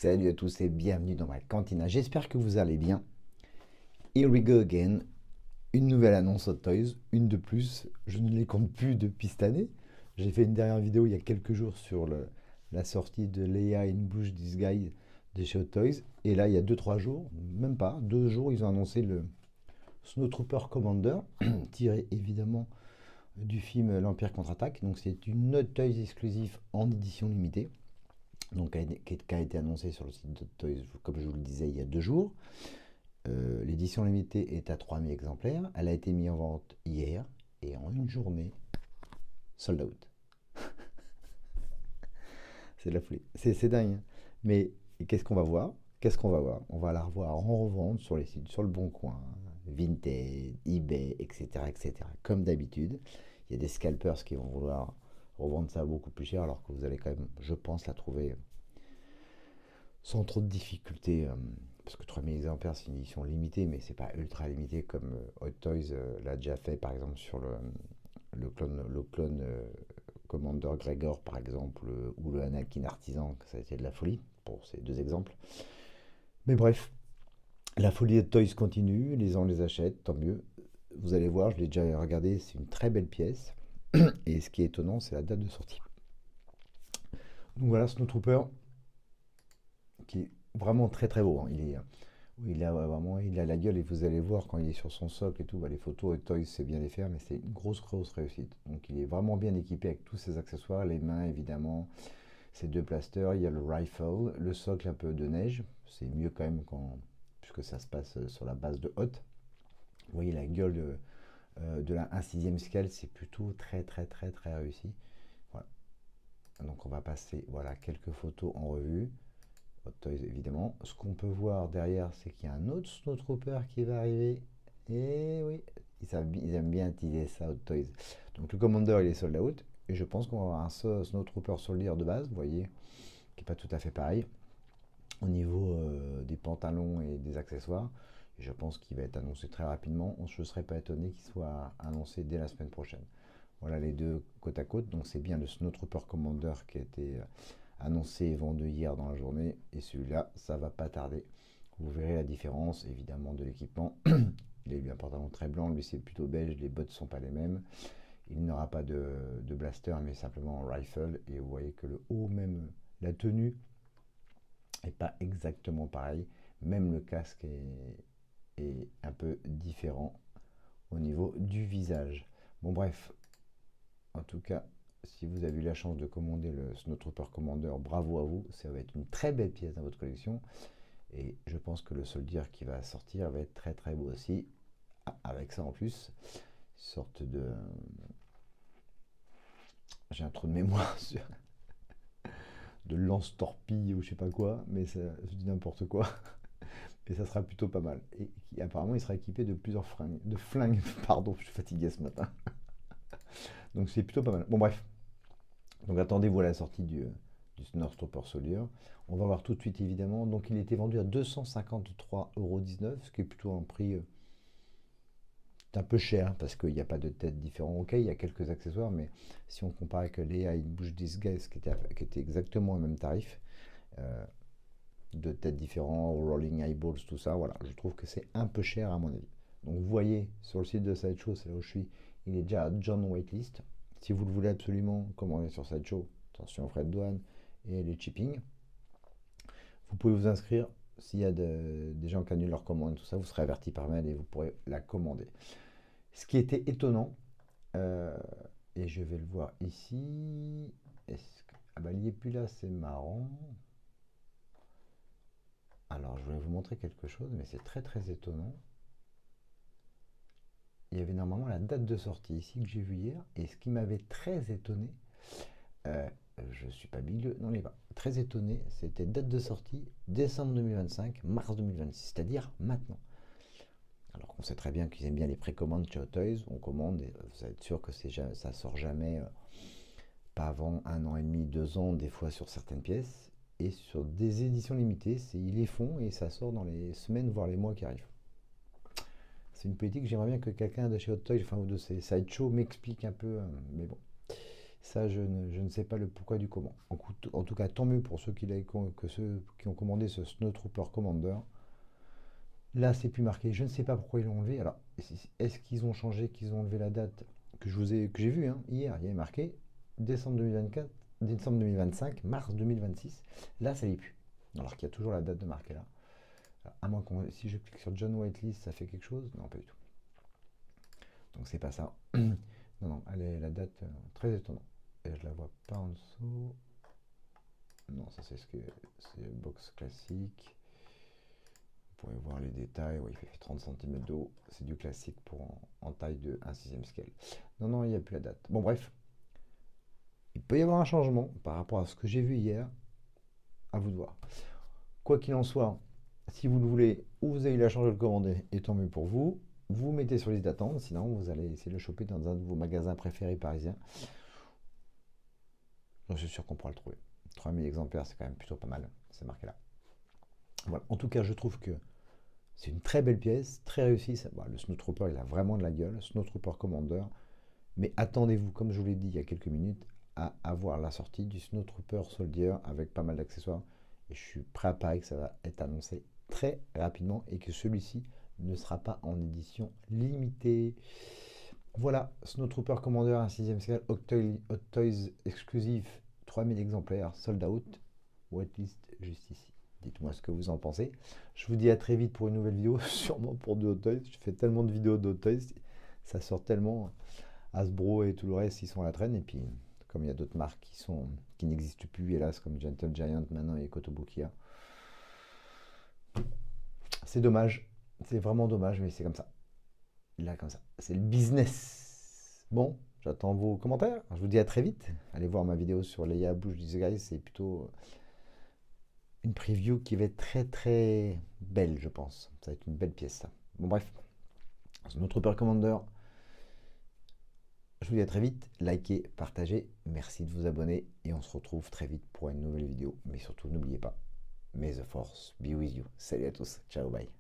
Salut à tous et bienvenue dans ma cantina. J'espère que vous allez bien. Here we go again. Une nouvelle annonce Hot Toys, une de plus. Je ne les compte plus depuis cette année. J'ai fait une dernière vidéo il y a quelques jours sur la sortie de Leia in Bush Disguise de chez Hot Toys. Et là, il y a 2-3 jours, même pas, 2 jours, ils ont annoncé le Snowtrooper Commander, tiré évidemment du film L'Empire contre-attaque. Donc c'est une Hot Toys exclusive en édition limitée. Donc, qui a été annoncé sur le site de Toys, comme je vous le disais, il y a 2 jours. L'édition limitée est à 3000 exemplaires. Elle a été mise en vente hier et en une journée, sold out. C'est de la folie. C'est dingue, hein. Mais qu'est-ce qu'on va voir? Qu'est-ce qu'on va voir? On va la revoir en revente sur les sites, sur le Bon Coin, Vinted, eBay, etc., etc. Comme d'habitude, il y a des scalpers qui vont vouloir revendre ça beaucoup plus cher, alors que vous allez quand même, je pense, la trouver sans trop de difficultés, parce que 3000 exemplaires c'est une édition limitée, mais c'est pas ultra limité comme Hot Toys l'a déjà fait par exemple sur le clone Commander Gregor par exemple, ou le Anakin Artisan, ça a été de la folie pour ces deux exemples. Mais bref, la folie de Toys continue, les gens les achètent, tant mieux. Vous allez voir, je l'ai déjà regardé, c'est une très belle pièce. Et ce qui est étonnant, c'est la date de sortie. Donc voilà, Snowtrooper, qui est vraiment très très beau, hein. Il a vraiment, il a la gueule et vous allez voir quand il est sur son socle et tout, bah, les photos et Toys c'est bien les faire, mais c'est une grosse réussite. Donc il est vraiment bien équipé avec tous ses accessoires, les mains évidemment, ses deux blasters, il y a le rifle, le socle un peu de neige, c'est mieux quand même puisque ça se passe sur la base de Hot. Vous voyez la gueule de la 1/6 scale, c'est plutôt très très très très réussi. Voilà. Donc on va passer voilà, quelques photos en revue. Hot Toys évidemment. Ce qu'on peut voir derrière, c'est qu'il y a un autre Snowtrooper qui va arriver. Et oui, ils aiment bien utiliser ça, Hot Toys. Donc le Commander, il est sold out. Et je pense qu'on va avoir un Snowtrooper Soldier de base, vous voyez, qui n'est pas tout à fait pareil au niveau des pantalons et des accessoires. Et je pense qu'il va être annoncé très rapidement. Je ne serais pas étonné qu'il soit annoncé dès la semaine prochaine. Voilà les deux côte à côte. Donc c'est bien le Snowtrooper Commander qui a été annoncé et vendu hier dans la journée. Et celui-là, ça va pas tarder. Vous verrez la différence évidemment de l'équipement. Il a eu un pantalon très blanc, lui c'est plutôt beige, les bottes ne sont pas les mêmes. Il n'aura pas de blaster mais simplement un rifle. Et vous voyez que le haut, même la tenue, n'est pas exactement pareil. Même le casque est un peu différent au niveau du visage. Bon bref, en tout cas, si vous avez eu la chance de commander le Snowtrooper Commander, bravo à vous, ça va être une très belle pièce dans votre collection. Et je pense que le Soldier qui va sortir va être très très beau aussi. Ah, avec ça en plus, sorte de... J'ai un trou de mémoire sur... de lance-torpille ou je sais pas quoi, mais ça, je dis n'importe quoi. Et ça sera plutôt pas mal. Et apparemment, il sera équipé de plusieurs flingues. Pardon, je suis fatigué ce matin. Donc c'est plutôt pas mal. Bon bref, donc attendez-vous à la sortie du Snowtrooper Soldier. On va voir tout de suite évidemment. Donc il était vendu à 253,19 €, ce qui est plutôt un prix un peu cher parce qu'il n'y a pas de tête différente. Ok, il y a quelques accessoires, mais si on compare avec Leia une bouche disguise qui était exactement au même tarif, de têtes différentes, rolling eyeballs, tout ça, voilà, je trouve que c'est un peu cher à mon avis. Donc vous voyez sur le site de Sideshow, c'est là où je suis, il est déjà à John Waitlist. Si vous le voulez absolument, commandez sur Sideshow, attention aux frais de douane et les shipping. Vous pouvez vous inscrire, s'il y a des gens qui annulent leur commande, tout ça, vous serez averti par mail et vous pourrez la commander. Ce qui était étonnant, et je vais le voir ici, ah bah il n'est plus là, c'est marrant. Alors je voulais vous montrer quelque chose, mais c'est très très étonnant. Il y avait normalement la date de sortie ici que j'ai vu hier, et ce qui m'avait très étonné, je ne suis pas milieu, non mais pas, très étonné, c'était date de sortie décembre 2025, mars 2026, c'est-à-dire maintenant. Alors qu'on sait très bien qu'ils aiment bien les précommandes chez Hot Toys, on commande et vous êtes sûr que ça sort jamais, pas avant 1 an et demi, 2 ans, des fois sur certaines pièces, et sur des éditions limitées, ils les font et ça sort dans les semaines voire les mois qui arrivent. C'est une politique, j'aimerais bien que quelqu'un de chez Hot Toys, enfin ou de ces sideshows m'explique un peu, mais bon. Ça, je ne sais pas le pourquoi du comment. En tout cas, tant mieux pour ceux que ceux qui ont commandé ce Snowtrooper Commander. Là, c'est plus marqué. Je ne sais pas pourquoi ils l'ont enlevé. Alors, est-ce qu'ils ont changé, qu'ils ont enlevé la date que j'ai vu hein, hier? Il y avait marqué décembre 2024, décembre 2025, mars 2026. Là, ça n'est plus. Alors qu'il y a toujours la date de marquée là. À moins qu'on, si je clique sur John Whitelist, ça fait quelque chose? Non, pas du tout. Donc c'est pas ça. Non, non, elle est la date très étonnante. Et je la vois pas en dessous. Non, ça c'est box classique. Vous pourrez voir les détails. Ouais, il fait 30 cm d'eau. C'est du classique pour en taille de 1/6 scale. Non, non, il n'y a plus la date. Bon, bref. Il peut y avoir un changement par rapport à ce que j'ai vu hier. À vous de voir. Quoi qu'il en soit, si vous le voulez ou vous avez eu la chance de le commander, et tant mieux pour vous, vous mettez sur liste d'attente, sinon vous allez essayer de le choper dans un de vos magasins préférés parisiens. Je suis sûr qu'on pourra le trouver. 3000 exemplaires, c'est quand même plutôt pas mal, c'est marqué là. Voilà. En tout cas, je trouve que c'est une très belle pièce, très réussie. Le Snowtrooper, il a vraiment de la gueule, Snowtrooper Commander. Mais attendez-vous, comme je vous l'ai dit il y a quelques minutes, à avoir la sortie du Snowtrooper Soldier avec pas mal d'accessoires. Et je suis prêt à parier que ça va être annoncé très rapidement et que celui-ci ne sera pas en édition limitée. Voilà, Snowtrooper Commander 1/6 scale, Hot Toys exclusif, 3000 exemplaires, sold out, whitelist juste ici. Dites-moi ce que vous en pensez. Je vous dis à très vite pour une nouvelle vidéo, sûrement pour du Hot Toys. Je fais tellement de vidéos de Hot Toys, ça sort tellement. Hasbro et tout le reste, ils sont à la traîne. Et puis, comme il y a d'autres marques qui n'existent plus, hélas, comme Gentle Giant maintenant et Kotobukiya. C'est dommage. C'est vraiment dommage, mais c'est comme ça. Là, comme ça. C'est le business. Bon, j'attends vos commentaires. Je vous dis à très vite. Allez voir ma vidéo sur Leia Bouche du Guys. C'est plutôt une preview qui va être très très belle, je pense. Ça va être une belle pièce, ça. Bon, bref. Snowtrooper Commander. Je vous dis à très vite, likez, partagez, merci de vous abonner et on se retrouve très vite pour une nouvelle vidéo. Mais surtout, n'oubliez pas, may the force be with you. Salut à tous, ciao, bye.